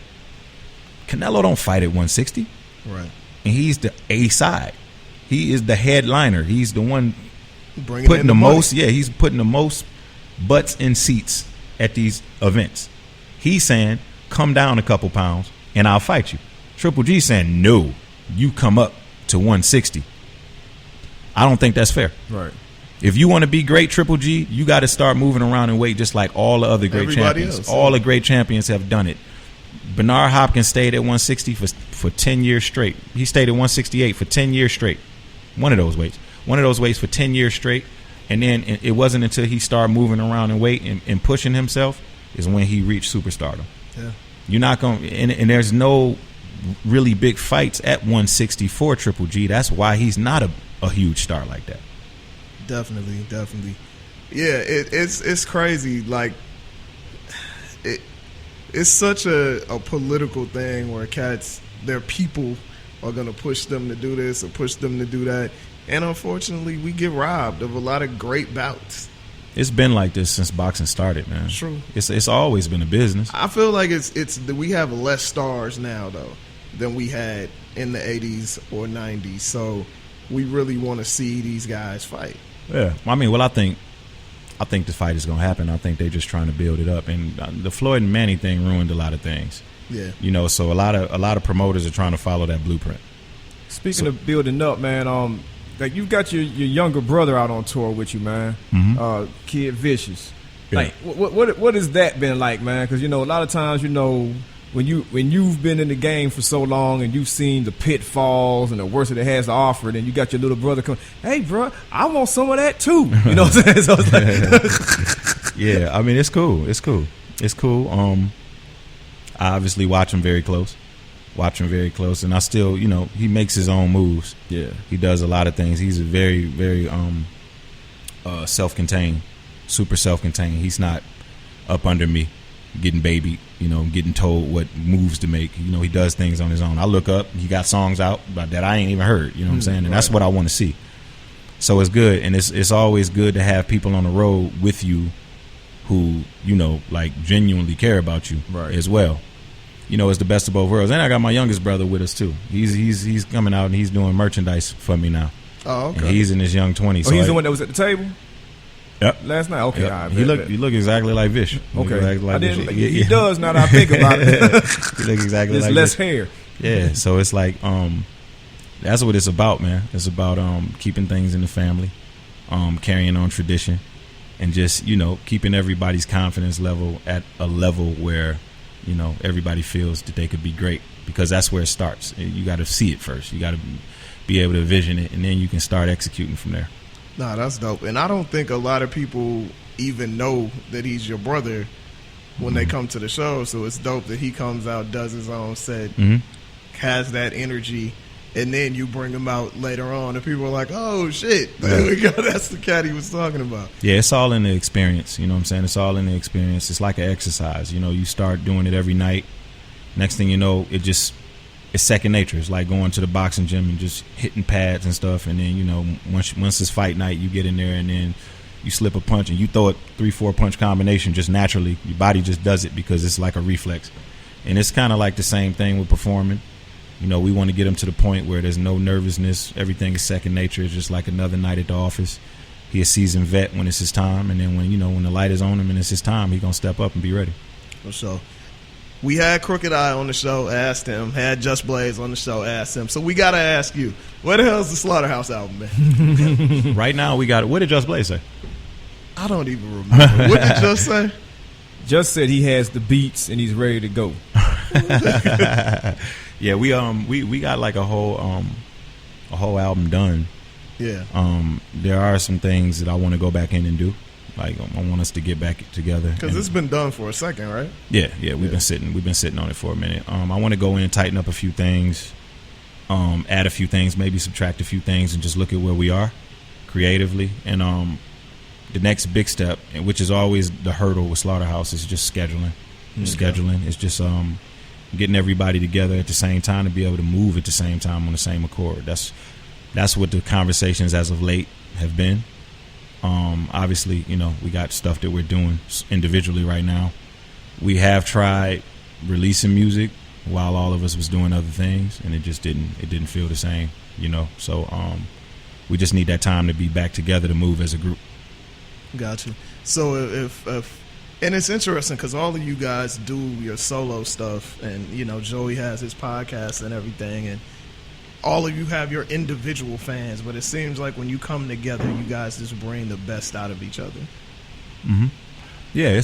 Canelo don't fight at 160. Right. And he's the A side. He is the headliner. He's the one putting the money. most. Yeah, he's putting the most butts in seats at these events. He's saying, come down a couple pounds and I'll fight you. Triple G saying, no, you come up to 160. I don't think that's fair. Right. If you want to be great, Triple G, you got to start moving around in weight just like all the other great champions. Else, all the great champions have done it. Bernard Hopkins stayed at 160 for 10 years straight. He stayed at 168 for 10 years straight. One of those weights for 10 years straight. And then it wasn't until he started moving around in weight and pushing himself is when he reached superstardom. Yeah. You're not going to, and there's no really big fights at 160 for Triple G. That's why he's not a huge star like that. Definitely. Yeah, it's crazy. Like, it's such a political thing where their people are going to push them to do this or push them to do that. And unfortunately, we get robbed of a lot of great bouts. It's been like this since boxing started, man. True. It's always been a business. I feel like we have less stars now, though, than we had in the 80s or 90s. So we really want to see these guys fight. Yeah. I mean, well, I think the fight is going to happen. I think they're just trying to build it up. And the Floyd and Manny thing ruined a lot of things. Yeah. You know, so a lot of promoters are trying to follow that blueprint. Speaking of building up, man, like you've got your younger brother out on tour with you, man. Mm-hmm. Kid Vicious. Yeah. Like, what has that been like, man? Because a lot of times, when you've been in the game for so long and you've seen the pitfalls and the worst that it has to offer, then you got your little brother come, hey, bro, I want some of that too. You know what I'm saying? So it's like, yeah, I mean, it's cool. I obviously watch him very close. And I still, he makes his own moves. Yeah, he does a lot of things. He's a very, very self-contained, super self-contained. He's not up under me, getting babied, getting told what moves to make. He does things on his own. I look up, he got songs out that I ain't even heard. You know what I'm saying? And that's what I want to see. So it's good, and it's always good to have people on the road with you who like genuinely care about you as well. It's the best of both worlds. And I got my youngest brother with us too. He's coming out and he's doing merchandise for me now. Oh, okay. And he's in his young 20s. Oh, he's the one that was at the table? Yep. Last night? Okay. Yep. All right, He look exactly like Vish. Okay. He does now that I think about it. He look exactly like less Vish. hair. Yeah. So it's like that's what it's about, man. It's about keeping things in the family, carrying on tradition, and just keeping everybody's confidence level at a level where everybody feels that they could be great, because that's where it starts. You got to see it first. You got to be able to vision it, and then you can start executing from there. Nah, that's dope. And I don't think a lot of people even know that he's your brother when they come to the show. So it's dope that he comes out, does his own set, has that energy, and then you bring him out later on, and people are like, oh, shit, there we go. That's the cat he was talking about. Yeah, it's all in the experience. You know what I'm saying? It's all in the experience. It's like an exercise. You start doing it every night. Next thing you know, it's second nature. It's like going to the boxing gym and just hitting pads and stuff. And then, once it's fight night, you get in there and then you slip a punch and you throw a 3-4 punch combination just naturally. Your body just does it because it's like a reflex. And it's kind of like the same thing with performing. We want to get him to the point where there's no nervousness. Everything is second nature. It's just like another night at the office. He a seasoned vet when it's his time. And then when the light is on him and it's his time, he's going to step up and be ready. For sure. We had Crooked Eye on the show, asked him. Had Just Blaze on the show, asked him. So we got to ask you, where the hell is the Slaughterhouse album, man? Right now, we got it. What did Just Blaze say? I don't even remember. What did Just say? Just said he has the beats and he's ready to go. Yeah, we got like a whole album done. Yeah. There are some things that I want to go back in and do. Like I want us to get back together because it's been done for a second, right? Yeah. We've been sitting on it for a minute. I want to go in, tighten up a few things, add a few things, maybe subtract a few things, and just look at where we are creatively. And the next big step, which is always the hurdle with Slaughterhouse, is just scheduling. Scheduling. It's just getting everybody together at the same time to be able to move at the same time on the same accord. That's what the conversations as of late have been. Obviously, we got stuff that we're doing individually right now. We have tried releasing music while all of us was doing other things, and it just didn't feel the same, So we just need that time to be back together to move as a group. Gotcha. So if and it's interesting because all of you guys do your solo stuff, and Joey has his podcast and everything, and all of you have your individual fans, but it seems like when you come together, you guys just bring the best out of each other. Mm-hmm. Yeah,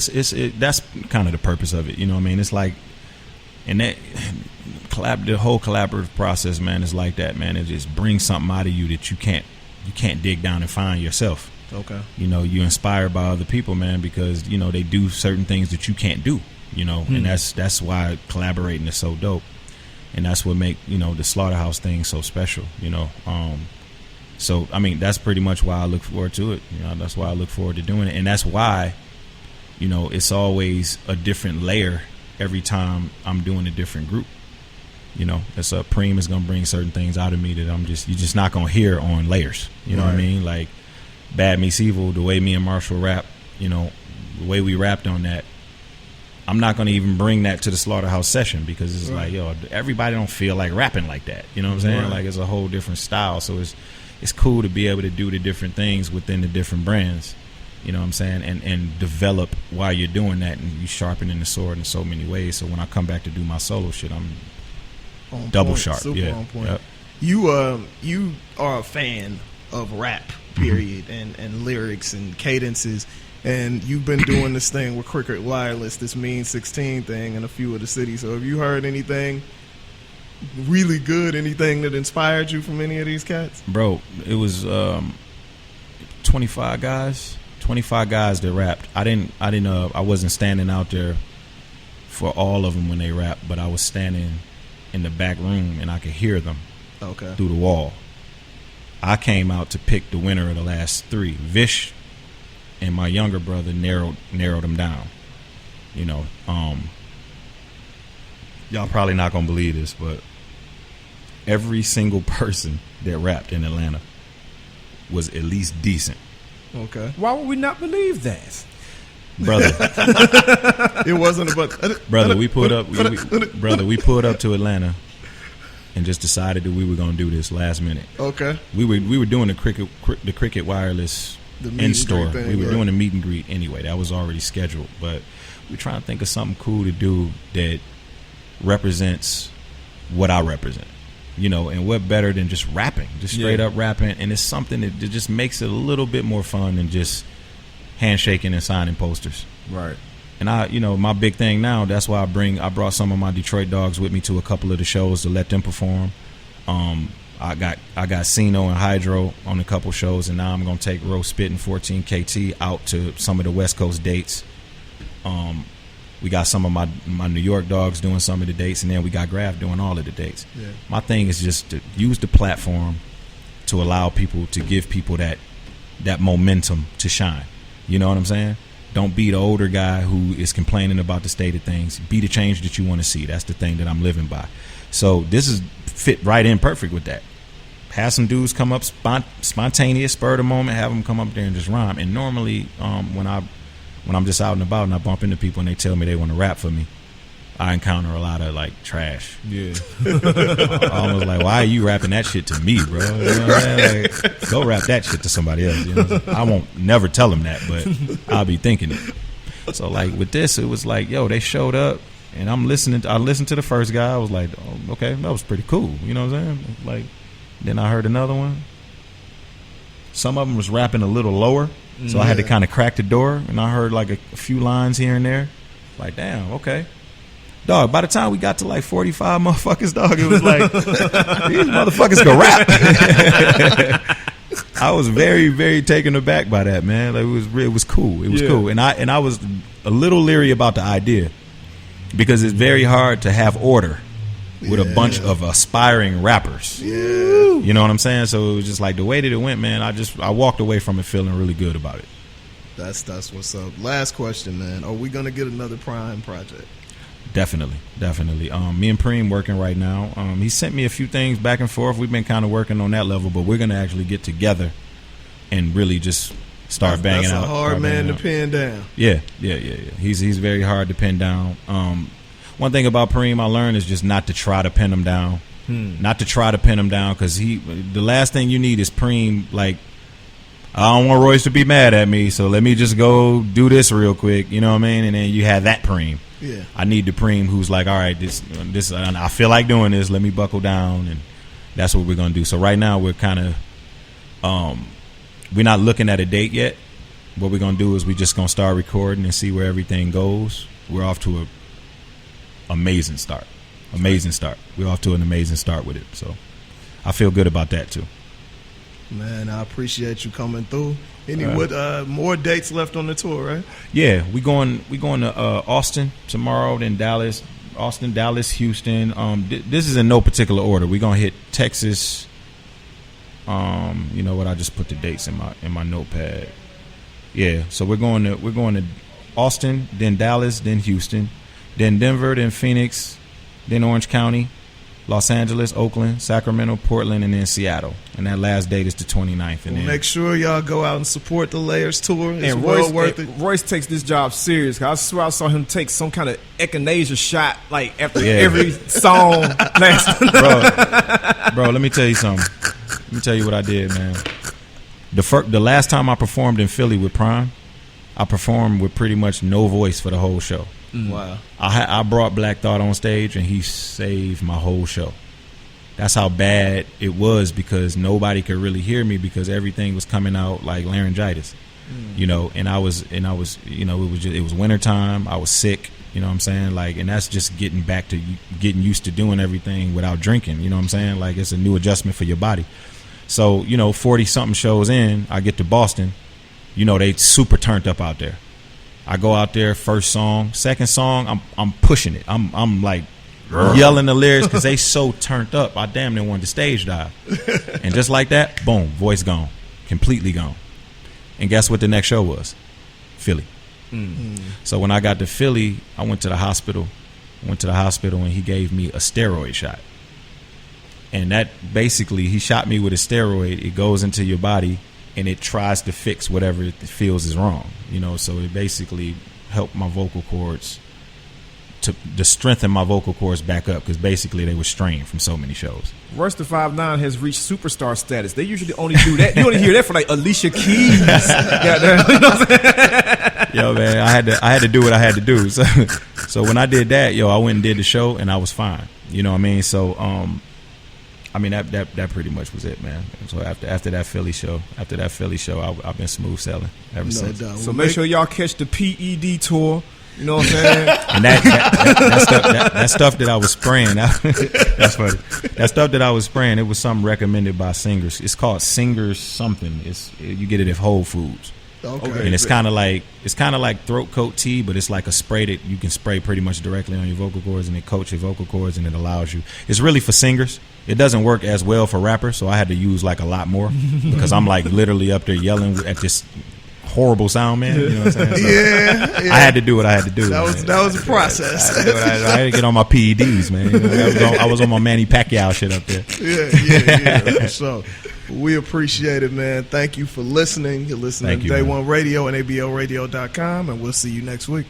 that's kind of the purpose of it. You know what I mean? It's like, and that the whole collaborative process, man, is like that, man. It just brings something out of you that you can't dig down and find yourself. Okay. You're inspired by other people, man, because they do certain things that you can't do. And that's why collaborating is so dope. And that's what make the Slaughterhouse thing so special. So I mean that's pretty much why I look forward to it. That's why I look forward to doing it, and that's why it's always a different layer every time I'm doing a different group. It's Prhyme is gonna bring certain things out of me that you're just not gonna hear on Layers. You know what I mean? Like Bad Meets Evil, the way me and Marshall rap, the way we rapped on that. I'm not going to even bring that to the Slaughterhouse session because it's like, everybody don't feel like rapping like that. You know what I'm saying? Right. Like it's a whole different style. So it's cool to be able to do the different things within the different brands. You know what I'm saying? And develop while you're doing that, and you sharpening the sword in so many ways. So when I come back to do my solo shit, I'm on double point, sharp. Super yeah. on point. Yep. You are a fan of rap, period, and lyrics and cadences. And you've been doing this thing with Cricket Wireless, this Mean 16 thing in a few of the cities. So have you heard anything really good, anything that inspired you from any of these cats? Bro, it was 25 guys that rapped. I wasn't standing out there for all of them when they rapped, but I was standing in the back room and I could hear them through the wall. I came out to pick the winner of the last three. Vish and my younger brother narrowed them down. Y'all probably not gonna believe this, but every single person that rapped in Atlanta was at least decent. Okay. Why would we not believe that? Brother. It wasn't about brother, we pulled up to Atlanta and just decided that we were gonna do this last minute. Okay. We were doing the Cricket Wireless in store. We were doing a meet and greet anyway. That was already scheduled, but we're trying to think of something cool to do that represents what I represent. And what better than just rapping, just straight up rapping, and it's something that just makes it a little bit more fun than just handshaking and signing posters. Right. And my big thing now, that's why I brought some of my Detroit dogs with me to a couple of the shows to let them perform. I got Sino and Hydro on a couple shows, and now I'm gonna take Royce Spit and 14 KT out to some of the West Coast dates. We got some of my New York dogs doing some of the dates, and then we got Graf doing all of the dates. Yeah. My thing is just to use the platform to allow people, to give people that momentum to shine. You know what I'm saying? Don't be the older guy who is complaining about the state of things. Be the change that you want to see. That's the thing that I'm living by. So this is fit right in perfect with that. Have some dudes come up spontaneous, spur of the moment, have them come up there and just rhyme. And normally when I'm just out and about and I bump into people and they tell me they want to rap for me, I encounter a lot of like trash. Yeah. Almost like, why are you rapping that shit to me, bro? You know what I'm saying? Like, go rap that shit to somebody else. You know? I won't never tell them that, but I'll be thinking it. So like with this, it was like, yo, they showed up and I listened to the first guy. I was like, oh, okay, that was pretty cool. You know what I'm saying? Like, then I heard another one. Some of them was rapping a little lower, so I had to kind of crack the door, and I heard like a few lines here and there. Like, damn, okay. Dog, by the time we got to like 45 motherfuckers, dog, it was like, these motherfuckers can rap. I was very, very taken aback by that, man. Like, it was cool. It was cool. And I was a little leery about the idea because it's very hard to have order with a bunch of aspiring rappers. Yeah. You know what I'm saying? So it was just like the way that it went, man, I walked away from it feeling really good about it. That's what's up. Last question, man. Are we going to get another Prhyme project? Definitely. Me and Prhyme working right now. He sent me a few things back and forth. We've been kind of working on that level, but we're gonna actually get together and really just start banging out. That's a hard man to pin down. Yeah. He's very hard to pin down. One thing about Prhyme I learned is just not to try to pin him down. Not to try to pin him down, because the last thing you need is Prhyme like, I don't want Royce to be mad at me, so let me just go do this real quick. You know what I mean? And then you have that Prhyme. Yeah. I need the Prhyme who's like, all right, this I feel like doing this. Let me buckle down, and that's what we're gonna do. So right now we're kind of we're not looking at a date yet. What we're gonna do is we just gonna start recording and see where everything goes. We're off to a amazing start. We're off to an amazing start with it. So I feel good about that too. Man, I appreciate you coming through. More dates left on the tour, right? Yeah, we going to Austin tomorrow, then Dallas, Austin, Dallas, Houston. This is in no particular order. We're gonna hit Texas. You know what? I just put the dates in my notepad. Yeah, so we're going to Austin, then Dallas, then Houston, then Denver, then Phoenix, then Orange County, Los Angeles, Oakland, Sacramento, Portland, and then Seattle. And that last date is the 29th. And then make sure y'all go out and support the Layers tour. It's well worth it. Royce takes this job serious. I swear I saw him take some kind of echinacea shot like after every song. Bro, let me tell you something. Let me tell you what I did, man. The last time I performed in Philly with Prhyme, I performed with pretty much no voice for the whole show. Wow. I brought Black Thought on stage, and he saved my whole show. That's how bad it was, because nobody could really hear me because everything was coming out like laryngitis. You know, and I was, you know, it was wintertime. I was sick, you know what I'm saying? Like, and that's just getting back to getting used to doing everything without drinking, you know what I'm saying? Like, it's a new adjustment for your body. So, you know, 40 something shows in, I get to Boston, you know, they super turned up out there. I go out there, first song, second song, I'm pushing it. I'm like yelling the lyrics because they so turned up. I damn near wanted to stage dive. And just like that, boom, voice gone, completely gone. And guess what the next show was? Philly. So when I got to Philly, I went to the hospital. And he gave me a steroid shot. And that basically, he shot me with a steroid. It goes into your body, and it tries to fix whatever it feels is wrong, you know. So it basically helped my vocal cords to strengthen my vocal cords back up, because basically they were strained from so many shows. Royce the 5'9" has reached superstar status. They usually only do that. You only hear that for like Alicia Keys. You know what I'm saying? Yo, man, I had to do what I had to do. So when I did that, I went and did the show, and I was fine. You know what I mean? So I mean, that pretty much was it, man. So after that Philly show, I've been smooth sailing ever since. Doubt. So make sure y'all catch the PED tour. You know what I'm saying? And that stuff that I was spraying, that's funny. That stuff that I was spraying, it was something recommended by Singers. It's called Singers something. You get it at Whole Foods. Okay. And it's kind of like throat coat tea, but it's like a spray that you can spray pretty much directly on your vocal cords, and it coats your vocal cords, and it allows you. It's really for singers. It doesn't work as well for rappers, so I had to use like a lot more because I'm like literally up there yelling at this horrible sound, man. You know what I'm saying? So yeah. I had to do what I had to do. That was a process. I had to get on my PEDs, man. You know, I was on my Manny Pacquiao shit up there. Yeah. So we appreciate it, man. Thank you for listening. You're listening to Day One Radio and ABLradio.com, and we'll see you next week.